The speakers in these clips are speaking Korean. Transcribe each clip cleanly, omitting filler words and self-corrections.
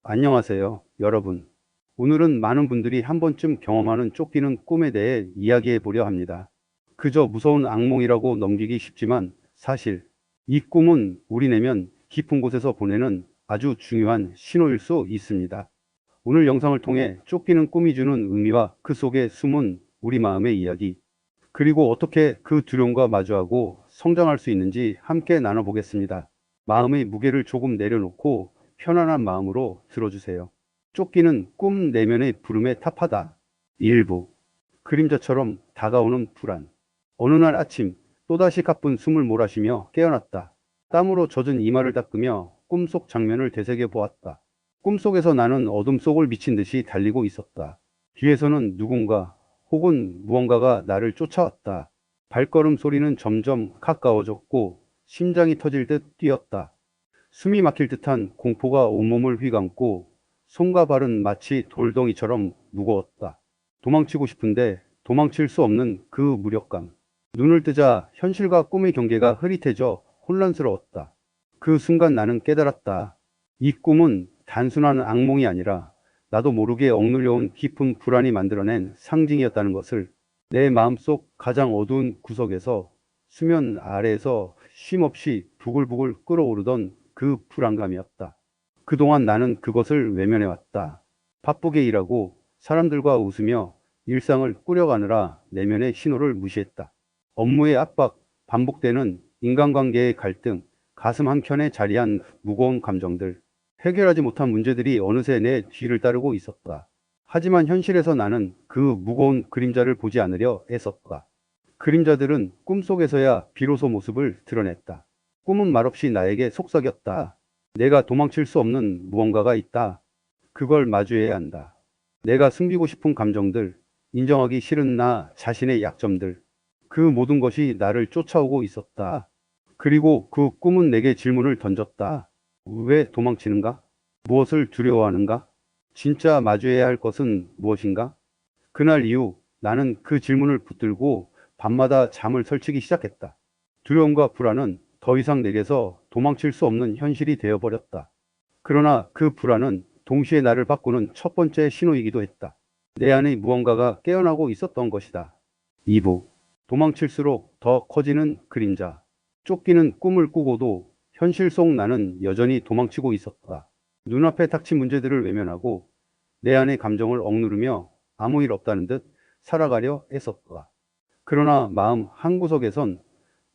안녕하세요, 여러분. 오늘은 많은 분들이 한 번쯤 경험하는 쫓기는 꿈에 대해 이야기해 보려 합니다. 그저 무서운 악몽이라고 넘기기 쉽지만 사실 이 꿈은 우리 내면 깊은 곳에서 보내는 아주 중요한 신호일 수 있습니다. 오늘 영상을 통해 쫓기는 꿈이 주는 의미와 그 속에 숨은 우리 마음의 이야기, 그리고 어떻게 그 두려움과 마주하고 성장할 수 있는지 함께 나눠보겠습니다. 마음의 무게를 조금 내려놓고 편안한 마음으로 들어주세요. 쫓기는 꿈 내면의 부름에 탑하다. 일부 그림자처럼 다가오는 불안. 어느 날 아침 또다시 가쁜 숨을 몰아쉬며 깨어났다. 땀으로 젖은 이마를 닦으며 꿈속 장면을 되새겨 보았다. 꿈속에서 나는 어둠 속을 미친 듯이 달리고 있었다. 뒤에서는 누군가 혹은 무언가가 나를 쫓아왔다. 발걸음 소리는 점점 가까워졌고 심장이 터질 듯 뛰었다. 숨이 막힐 듯한 공포가 온몸을 휘감고 손과 발은 마치 돌덩이처럼 무거웠다. 도망치고 싶은데 도망칠 수 없는 그 무력감. 눈을 뜨자 현실과 꿈의 경계가 흐릿해져 혼란스러웠다. 그 순간 나는 깨달았다. 이 꿈은 단순한 악몽이 아니라 나도 모르게 억눌려온 깊은 불안이 만들어낸 상징이었다는 것을. 내 마음속 가장 어두운 구석에서 수면 아래에서 쉼없이 부글부글 끓어오르던 그 불안감이었다. 그동안 나는 그것을 외면해왔다. 바쁘게 일하고 사람들과 웃으며 일상을 꾸려가느라 내면의 신호를 무시했다. 업무의 압박, 반복되는 인간관계의 갈등, 가슴 한켠에 자리한 무거운 감정들, 해결하지 못한 문제들이 어느새 내 뒤를 따르고 있었다. 하지만 현실에서 나는 그 무거운 그림자를 보지 않으려 애썼다. 그림자들은 꿈속에서야 비로소 모습을 드러냈다. 꿈은 말없이 나에게 속삭였다. 내가 도망칠 수 없는 무언가가 있다. 그걸 마주해야 한다. 내가 숨기고 싶은 감정들, 인정하기 싫은 나 자신의 약점들, 그 모든 것이 나를 쫓아오고 있었다. 그리고 그 꿈은 내게 질문을 던졌다. 왜 도망치는가? 무엇을 두려워하는가? 진짜 마주해야 할 것은 무엇인가? 그날 이후 나는 그 질문을 붙들고 밤마다 잠을 설치기 시작했다. 두려움과 불안은 더 이상 내게서 도망칠 수 없는 현실이 되어버렸다. 그러나 그 불안은 동시에 나를 바꾸는 첫 번째 신호이기도 했다. 내 안에 무언가가 깨어나고 있었던 것이다. 2부 도망칠수록 더 커지는 그림자. 쫓기는 꿈을 꾸고도 현실 속 나는 여전히 도망치고 있었다. 눈앞에 닥친 문제들을 외면하고 내 안의 감정을 억누르며 아무 일 없다는 듯 살아가려 애썼다. 그러나 마음 한구석에선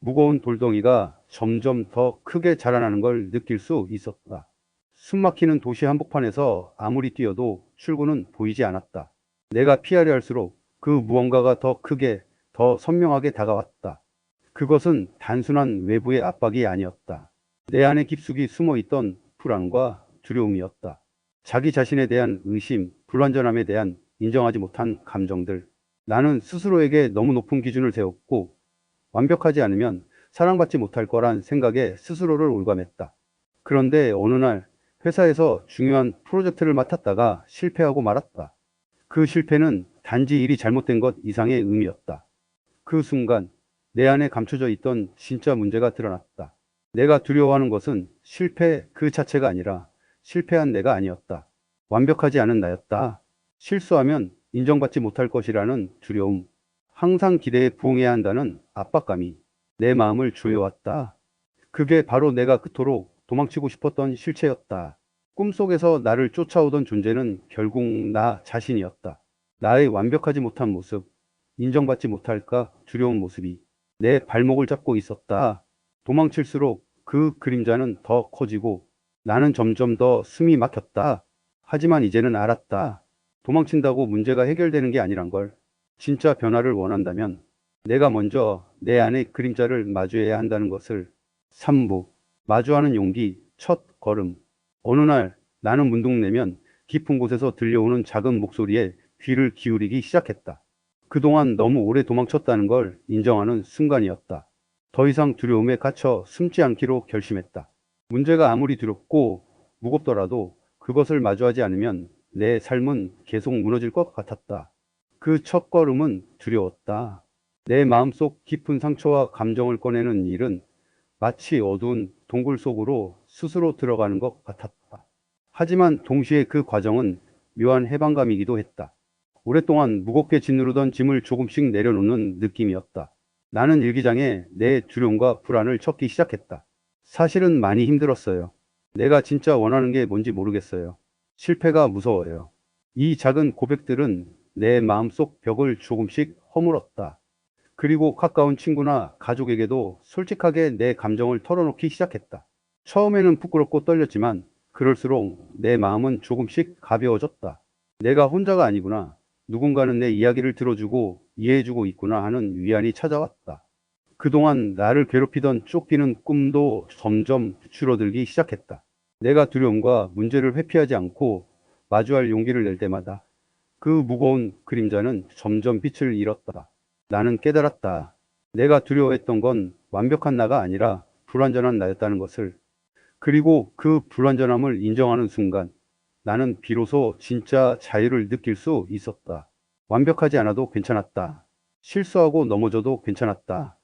무거운 돌덩이가 점점 더 크게 자라나는 걸 느낄 수 있었다. 숨막히는 도시 한복판에서 아무리 뛰어도 출구는 보이지 않았다. 내가 피하려 할수록 그 무언가가 더 크게, 더 선명하게 다가왔다. 그것은 단순한 외부의 압박이 아니었다. 내 안에 깊숙이 숨어 있던 불안과 두려움이었다. 자기 자신에 대한 의심, 불완전함에 대한 인정하지 못한 감정들. 나는 스스로에게 너무 높은 기준을 세웠고 완벽하지 않으면 사랑받지 못할 거란 생각에 스스로를 올감했다. 그런데 어느 날 회사에서 중요한 프로젝트를 맡았다가 실패하고 말았다. 그 실패는 단지 일이 잘못된 것 이상의 의미였다. 그 순간 내 안에 감춰져 있던 진짜 문제가 드러났다. 내가 두려워하는 것은 실패 그 자체가 아니라 실패한 내가 아니었다. 완벽하지 않은 나였다. 실수하면 인정받지 못할 것이라는 두려움. 항상 기대에 부응해야 한다는 압박감이 내 마음을 조여왔다. 그게 바로 내가 그토록 도망치고 싶었던 실체였다. 꿈속에서 나를 쫓아오던 존재는 결국 나 자신이었다. 나의 완벽하지 못한 모습, 인정받지 못할까 두려운 모습이 내 발목을 잡고 있었다. 도망칠수록 그 그림자는 더 커지고 나는 점점 더 숨이 막혔다. 하지만 이제는 알았다. 도망친다고 문제가 해결되는 게 아니란 걸. 진짜 변화를 원한다면 내가 먼저 내 안의 그림자를 마주해야 한다는 것을. 3부 마주하는 용기 첫 걸음. 어느 날 나는 문득 내면 깊은 곳에서 들려오는 작은 목소리에 귀를 기울이기 시작했다. 그동안 너무 오래 도망쳤다는 걸 인정하는 순간이었다. 더 이상 두려움에 갇혀 숨지 않기로 결심했다. 문제가 아무리 두렵고 무겁더라도 그것을 마주하지 않으면 내 삶은 계속 무너질 것 같았다. 그 첫 걸음은 두려웠다. 내 마음속 깊은 상처와 감정을 꺼내는 일은 마치 어두운 동굴 속으로 스스로 들어가는 것 같았다. 하지만 동시에 그 과정은 묘한 해방감이기도 했다. 오랫동안 무겁게 짓누르던 짐을 조금씩 내려놓는 느낌이었다. 나는 일기장에 내 두려움과 불안을 적기 시작했다. 사실은 많이 힘들었어요. 내가 진짜 원하는 게 뭔지 모르겠어요. 실패가 무서워요. 이 작은 고백들은 내 마음속 벽을 조금씩 허물었다. 그리고 가까운 친구나 가족에게도 솔직하게 내 감정을 털어놓기 시작했다. 처음에는 부끄럽고 떨렸지만 그럴수록 내 마음은 조금씩 가벼워졌다. 내가 혼자가 아니구나. 누군가는 내 이야기를 들어주고 이해해주고 있구나 하는 위안이 찾아왔다. 그동안 나를 괴롭히던 쫓기는 꿈도 점점 줄어들기 시작했다. 내가 두려움과 문제를 회피하지 않고 마주할 용기를 낼 때마다 그 무거운 그림자는 점점 빛을 잃었다. 나는 깨달았다. 내가 두려워했던 건 완벽한 나가 아니라 불완전한 나였다는 것을. 그리고 그 불완전함을 인정하는 순간 나는 비로소 진짜 자유를 느낄 수 있었다. 완벽하지 않아도 괜찮았다. 실수하고 넘어져도 괜찮았다.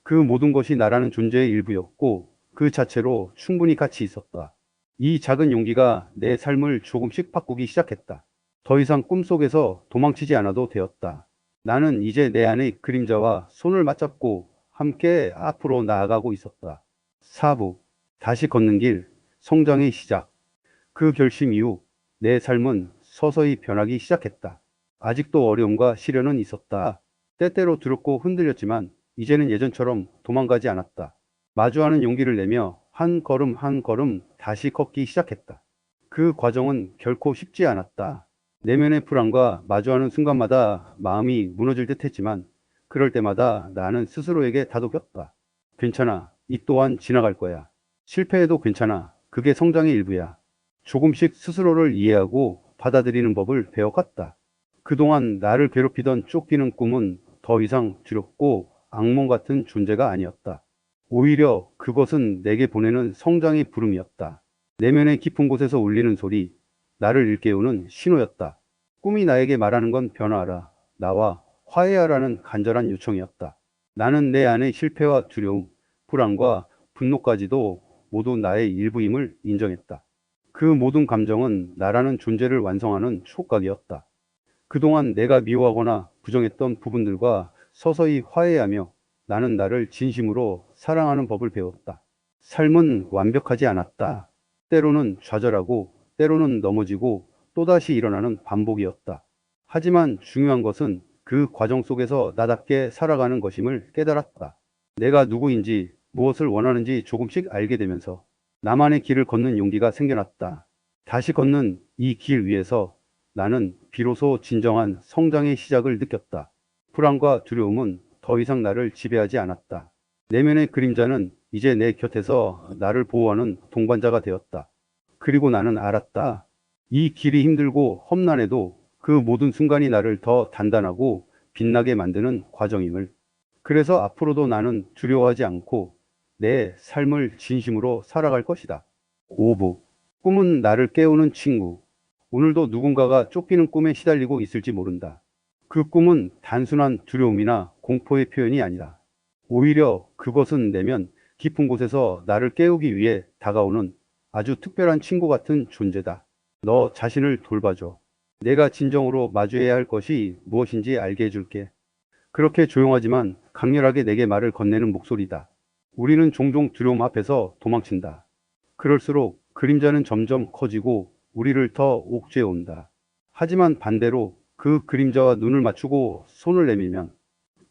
그 모든 것이 나라는 존재의 일부였고 그 자체로 충분히 가치 있었다. 이 작은 용기가 내 삶을 조금씩 바꾸기 시작했다. 더 이상 꿈속에서 도망치지 않아도 되었다. 나는 이제 내 안의 그림자와 손을 맞잡고 함께 앞으로 나아가고 있었다. 4부. 다시 걷는 길, 성장의 시작. 그 결심 이후 내 삶은 서서히 변하기 시작했다. 아직도 어려움과 시련은 있었다. 때때로 두렵고 흔들렸지만 이제는 예전처럼 도망가지 않았다. 마주하는 용기를 내며 한 걸음 한 걸음 다시 걷기 시작했다. 그 과정은 결코 쉽지 않았다. 내면의 불안과 마주하는 순간마다 마음이 무너질 듯 했지만 그럴 때마다 나는 스스로에게 다독였다. 괜찮아. 이 또한 지나갈 거야. 실패해도 괜찮아. 그게 성장의 일부야. 조금씩 스스로를 이해하고 받아들이는 법을 배워갔다. 그동안 나를 괴롭히던 쫓기는 꿈은 더 이상 두렵고 악몽 같은 존재가 아니었다. 오히려 그것은 내게 보내는 성장의 부름이었다. 내면의 깊은 곳에서 울리는 소리, 나를 일깨우는 신호였다. 꿈이 나에게 말하는 건 변화하라. 나와 화해하라는 간절한 요청이었다. 나는 내 안의 실패와 두려움, 불안과 분노까지도 모두 나의 일부임을 인정했다. 그 모든 감정은 나라는 존재를 완성하는 촉각이었다. 그동안 내가 미워하거나 부정했던 부분들과 서서히 화해하며 나는 나를 진심으로 사랑하는 법을 배웠다. 삶은 완벽하지 않았다. 때로는 좌절하고 때로는 넘어지고 또다시 일어나는 반복이었다. 하지만 중요한 것은 그 과정 속에서 나답게 살아가는 것임을 깨달았다. 내가 누구인지 무엇을 원하는지 조금씩 알게 되면서 나만의 길을 걷는 용기가 생겨났다. 다시 걷는 이 길 위에서 나는 비로소 진정한 성장의 시작을 느꼈다. 불안과 두려움은 더 이상 나를 지배하지 않았다. 내면의 그림자는 이제 내 곁에서 나를 보호하는 동반자가 되었다. 그리고 나는 알았다. 이 길이 힘들고 험난해도 그 모든 순간이 나를 더 단단하고 빛나게 만드는 과정임을. 그래서 앞으로도 나는 두려워하지 않고 내 삶을 진심으로 살아갈 것이다. 5부. 꿈은 나를 깨우는 친구. 오늘도 누군가가 쫓기는 꿈에 시달리고 있을지 모른다. 그 꿈은 단순한 두려움이나 공포의 표현이 아니라 오히려 그것은 내면 깊은 곳에서 나를 깨우기 위해 다가오는 아주 특별한 친구 같은 존재다. 너 자신을 돌봐줘. 내가 진정으로 마주해야 할 것이 무엇인지 알게 해줄게. 그렇게 조용하지만 강렬하게 내게 말을 건네는 목소리다. 우리는 종종 두려움 앞에서 도망친다. 그럴수록 그림자는 점점 커지고 우리를 더 옥죄어 온다. 하지만 반대로 그 그림자와 눈을 맞추고 손을 내밀면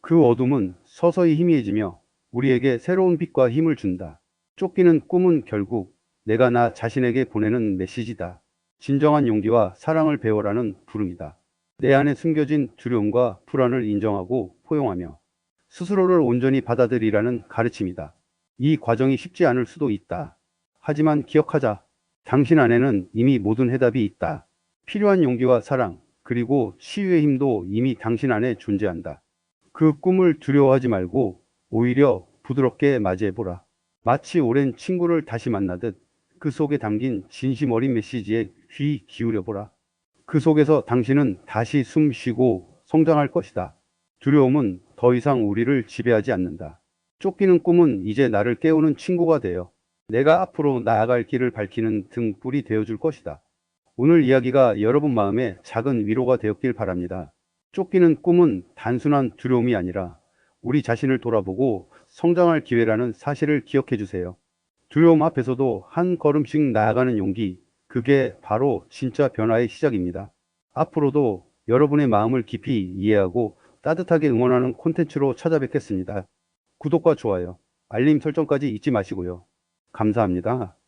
그 어둠은 서서히 희미해지며 우리에게 새로운 빛과 힘을 준다. 쫓기는 꿈은 결국 내가 나 자신에게 보내는 메시지다. 진정한 용기와 사랑을 배워라는 부름이다. 내 안에 숨겨진 두려움과 불안을 인정하고 포용하며 스스로를 온전히 받아들이라는 가르침이다. 이 과정이 쉽지 않을 수도 있다. 하지만 기억하자. 당신 안에는 이미 모든 해답이 있다. 필요한 용기와 사랑, 그리고 치유의 힘도 이미 당신 안에 존재한다. 그 꿈을 두려워하지 말고 오히려 부드럽게 맞이해보라. 마치 오랜 친구를 다시 만나듯 그 속에 담긴 진심 어린 메시지에 귀 기울여보라. 그 속에서 당신은 다시 숨 쉬고 성장할 것이다. 두려움은 더 이상 우리를 지배하지 않는다. 쫓기는 꿈은 이제 나를 깨우는 친구가 되어 내가 앞으로 나아갈 길을 밝히는 등불이 되어줄 것이다. 오늘 이야기가 여러분 마음에 작은 위로가 되었길 바랍니다. 쫓기는 꿈은 단순한 두려움이 아니라 우리 자신을 돌아보고 성장할 기회라는 사실을 기억해 주세요. 두려움 앞에서도 한 걸음씩 나아가는 용기, 그게 바로 진짜 변화의 시작입니다. 앞으로도 여러분의 마음을 깊이 이해하고 따뜻하게 응원하는 콘텐츠로 찾아뵙겠습니다. 구독과 좋아요, 알림 설정까지 잊지 마시고요. 감사합니다.